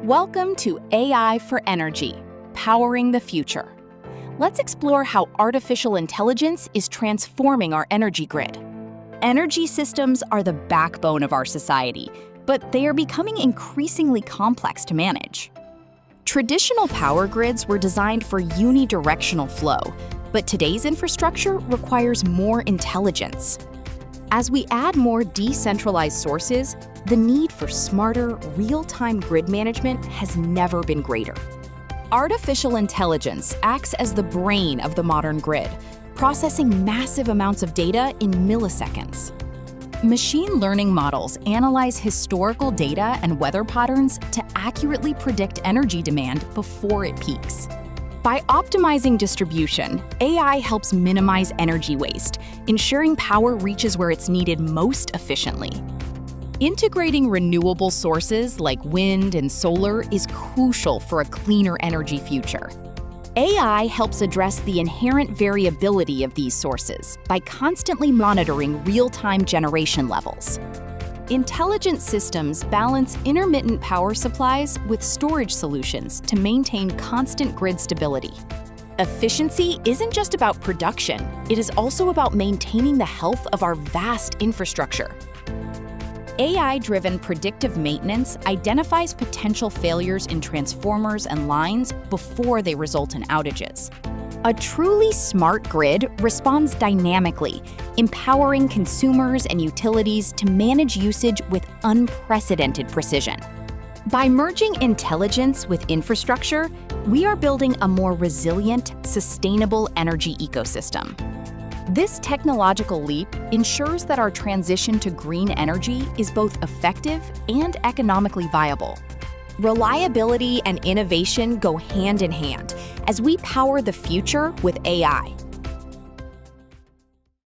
Welcome to AI for Energy, powering the future. Let's explore how artificial intelligence is transforming our energy grid. Energy systems are the backbone of our society, but they are becoming increasingly complex to manage. Traditional power grids were designed for unidirectional flow, but today's infrastructure requires more intelligence. As we add more decentralized sources, the need for smarter, real-time grid management has never been greater. Artificial intelligence acts as the brain of the modern grid, processing massive amounts of data in milliseconds. Machine learning models analyze historical data and weather patterns to accurately predict energy demand before it peaks. By optimizing distribution, AI helps minimize energy waste, ensuring power reaches where it's needed most efficiently. Integrating renewable sources like wind and solar is crucial for a cleaner energy future. AI helps address the inherent variability of these sources by constantly monitoring real-time generation levels. Intelligent systems balance intermittent power supplies with storage solutions to maintain constant grid stability. Efficiency isn't just about production, it is also about maintaining the health of our vast infrastructure. AI-driven predictive maintenance identifies potential failures in transformers and lines before they result in outages. A truly smart grid responds dynamically, empowering consumers and utilities to manage usage with unprecedented precision. By merging intelligence with infrastructure, we are building a more resilient, sustainable energy ecosystem. This technological leap ensures that our transition to green energy is both effective and economically viable. Reliability and innovation go hand in hand as we power the future with AI.